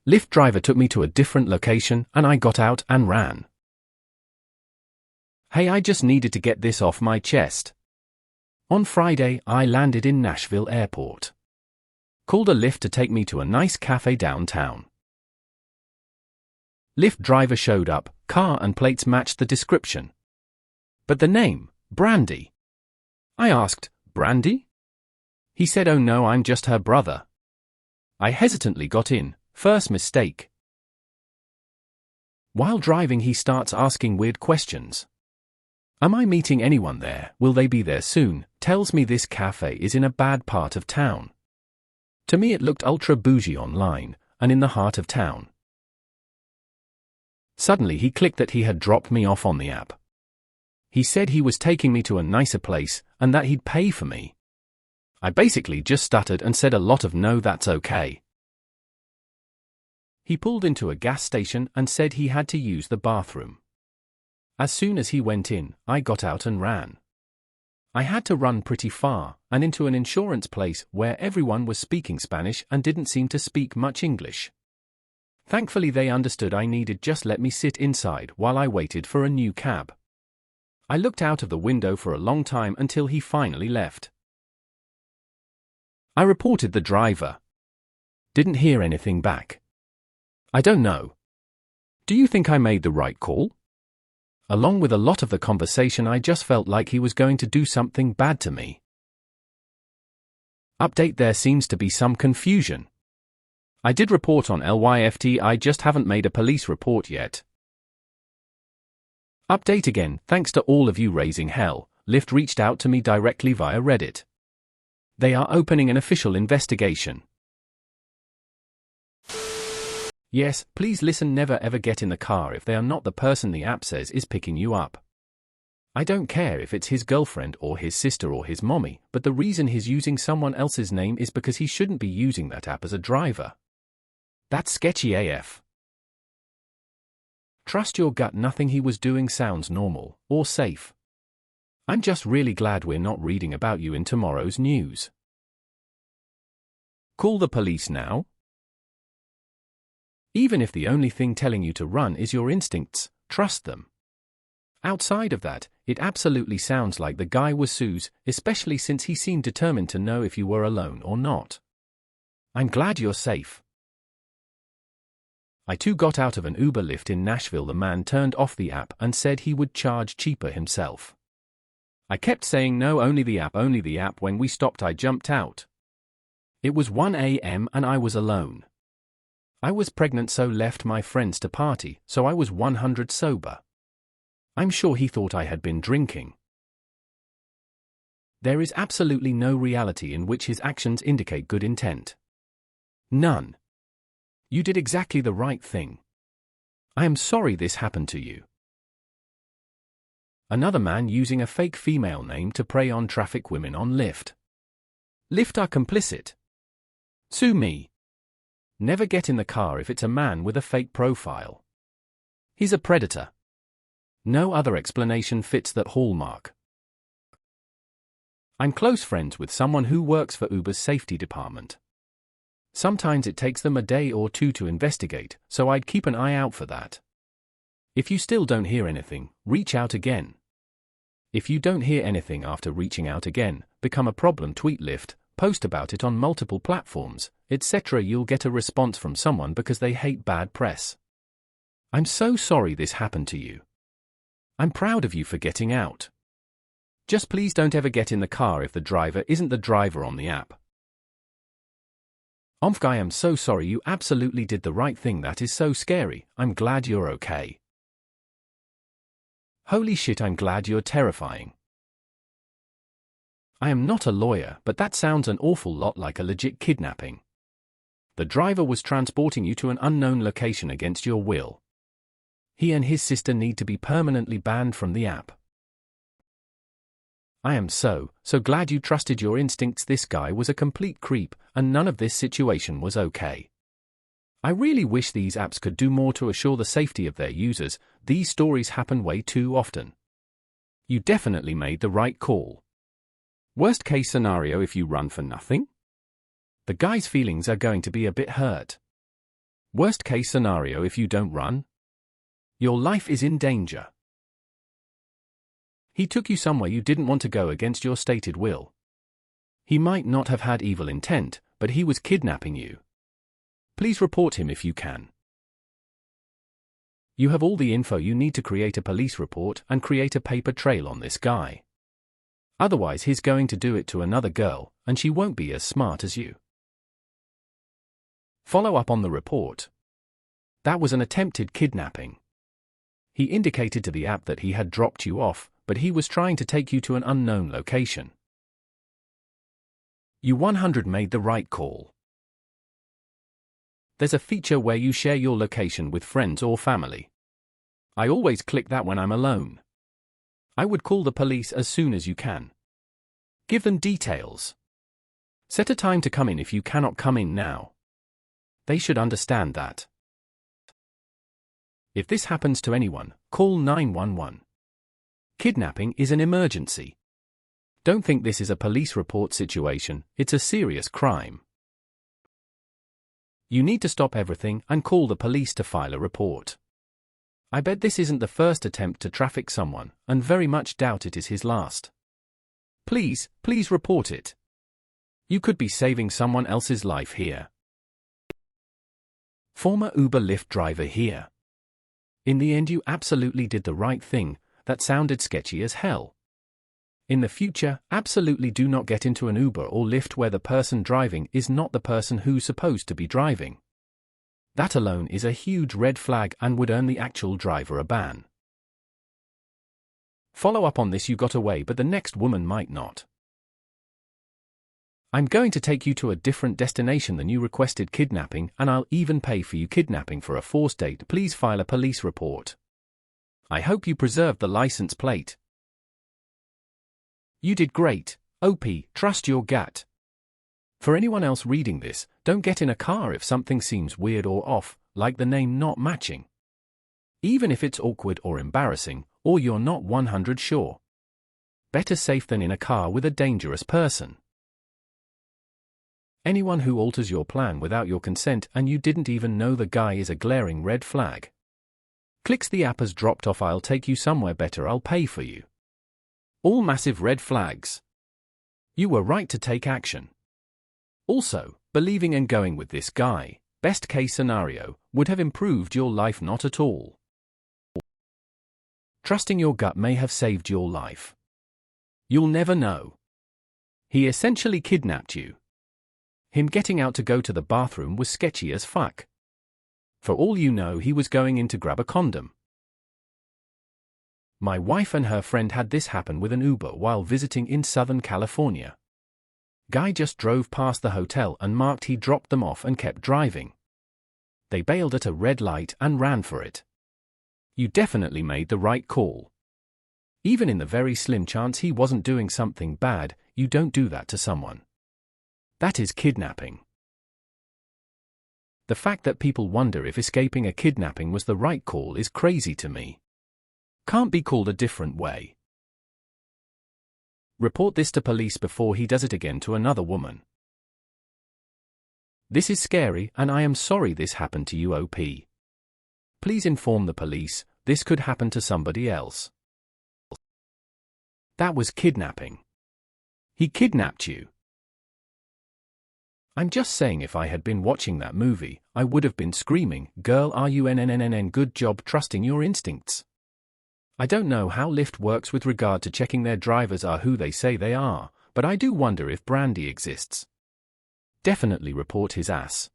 Lyft driver took me to a different location and I got out and ran. Hey, I just needed to get this off my chest. On Friday, I landed in Nashville Airport. Called a Lyft to take me to a nice cafe downtown. Lyft driver showed up, car and plates matched the description. But the name, Brandy. I asked, Brandy? He said, oh no, I'm just her brother. I hesitantly got in, first mistake. While driving, he starts asking weird questions. Am I meeting anyone there? Will they be there soon? Tells me this cafe is in a bad part of town. To me it looked ultra bougie online, and in the heart of town. Suddenly he clicked that he had dropped me off on the app. He said he was taking me to a nicer place, and that he'd pay for me. I basically just stuttered and said a lot of no, that's okay. He pulled into a gas station and said he had to use the bathroom. As soon as he went in, I got out and ran. I had to run pretty far, and into an insurance place where everyone was speaking Spanish and didn't seem to speak much English. Thankfully they understood I needed just let me sit inside while I waited for a new cab. I looked out of the window for a long time until he finally left. I reported the driver. Didn't hear anything back. I don't know. Do you think I made the right call? Along with a lot of the conversation, I just felt like he was going to do something bad to me. Update: there seems to be some confusion. I did report on Lyft, I just haven't made a police report yet. Update again: thanks to all of you raising hell, Lyft reached out to me directly via Reddit. They are opening an official investigation. Yes, please listen, never ever get in the car if they are not the person the app says is picking you up. I don't care if it's his girlfriend or his sister or his mommy, but the reason he's using someone else's name is because he shouldn't be using that app as a driver. That's sketchy AF. Trust your gut, nothing he was doing sounds normal or safe. I'm just really glad we're not reading about you in tomorrow's news. Call the police now? Even if the only thing telling you to run is your instincts, trust them. Outside of that, it absolutely sounds like the guy was Sue's, especially since he seemed determined to know if you were alone or not. I'm glad you're safe. I too got out of an Uber Lyft in Nashville. The man turned off the app and said he would charge cheaper himself. I kept saying no, only the app, only the app. When we stopped, I jumped out. It was 1 a.m. and I was alone. I was pregnant, so left my friends to party, so I was 100 sober. I'm sure he thought I had been drinking. There is absolutely no reality in which his actions indicate good intent. None. You did exactly the right thing. I am sorry this happened to you. Another man using a fake female name to prey on traffic women on Lyft. Lyft are complicit. Sue me. Never get in the car if it's a man with a fake profile. He's a predator. No other explanation fits that hallmark. I'm close friends with someone who works for Uber's safety department. Sometimes it takes them a day or two to investigate, so I'd keep an eye out for that. If you still don't hear anything, reach out again. If you don't hear anything after reaching out again, become a problem, tweet Lyft, post about it on multiple platforms, etc. You'll get a response from someone because they hate bad press. I'm so sorry this happened to you. I'm proud of you for getting out. Just please don't ever get in the car if the driver isn't the driver on the app. I am so sorry, you absolutely did the right thing. That is so scary. I'm glad you're okay. Holy shit, I'm glad you're terrifying. I am not a lawyer, but that sounds an awful lot like a legit kidnapping. The driver was transporting you to an unknown location against your will. He and his sister need to be permanently banned from the app. I am so glad you trusted your instincts. This guy was a complete creep, and none of this situation was okay. I really wish these apps could do more to assure the safety of their users. These stories happen way too often. You definitely made the right call. Worst case scenario, if you run for nothing? The guy's feelings are going to be a bit hurt. Worst case scenario if you don't run? Your life is in danger. He took you somewhere you didn't want to go against your stated will. He might not have had evil intent, but he was kidnapping you. Please report him if you can. You have all the info you need to create a police report and create a paper trail on this guy. Otherwise he's going to do it to another girl, and she won't be as smart as you. Follow up on the report. That was an attempted kidnapping. He indicated to the app that he had dropped you off, but he was trying to take you to an unknown location. You 100% made the right call. There's a feature where you share your location with friends or family. I always click that when I'm alone. I would call the police as soon as you can. Give them details. Set a time to come in if you cannot come in now. They should understand that. If this happens to anyone, call 911. Kidnapping is an emergency. Don't think this is a police report situation, it's a serious crime. You need to stop everything and call the police to file a report. I bet this isn't the first attempt to traffic someone, and very much doubt it is his last. Please report it. You could be saving someone else's life here. Former Uber Lyft driver here. In the end you absolutely did the right thing, that sounded sketchy as hell. In the future, absolutely do not get into an Uber or Lyft where the person driving is not the person who's supposed to be driving. That alone is a huge red flag and would earn the actual driver a ban. Follow up on this: you got away but the next woman might not. I'm going to take you to a different destination than you requested kidnapping, and I'll even pay for you kidnapping for a forced date. Please file a police report. I hope you preserved the license plate. You did great, OP, trust your gut. For anyone else reading this, don't get in a car if something seems weird or off, like the name not matching. Even if it's awkward or embarrassing, or you're not 100% sure. Better safe than in a car with a dangerous person. Anyone who alters your plan without your consent and you didn't even know the guy is a glaring red flag. Clicks the app has dropped off. I'll take you somewhere better, I'll pay for you. All massive red flags. You were right to take action. Also, believing and going with this guy, best case scenario, would have improved your life not at all. Trusting your gut may have saved your life. You'll never know. He essentially kidnapped you. Him getting out to go to the bathroom was sketchy as fuck. For all you know, he was going in to grab a condom. My wife and her friend had this happen with an Uber while visiting in Southern California. Guy just drove past the hotel and marked he dropped them off and kept driving. They bailed at a red light and ran for it. You definitely made the right call. Even in the very slim chance he wasn't doing something bad, you don't do that to someone. That is kidnapping. The fact that people wonder if escaping a kidnapping was the right call is crazy to me. Can't be called a different way. Report this to police before he does it again to another woman. This is scary and I am sorry this happened to you, OP. Please inform the police, this could happen to somebody else. That was kidnapping. He kidnapped you. I'm just saying, if I had been watching that movie, I would have been screaming, "Girl, are you NNNN? Good job trusting your instincts." I don't know how Lyft works with regard to checking their drivers are who they say they are, but I do wonder if Brandy exists. Definitely report his ass.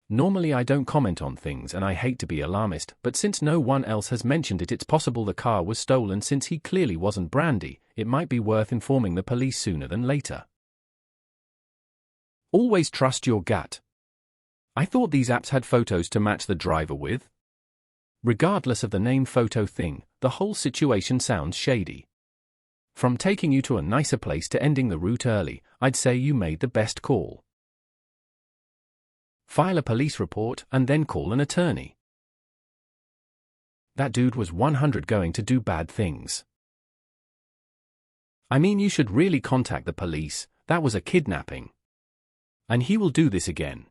Normally I don't comment on things and I hate to be alarmist, but since no one else has mentioned it, it's possible the car was stolen. Since he clearly wasn't Brandy, it might be worth informing the police sooner than later. Always trust your gut. I thought these apps had photos to match the driver with. Regardless of the name photo thing, the whole situation sounds shady. From taking you to a nicer place to ending the route early, I'd say you made the best call. File a police report and then call an attorney. That dude was 100% going to do bad things. I mean, you should really contact the police. That was a kidnapping. And he will do this again.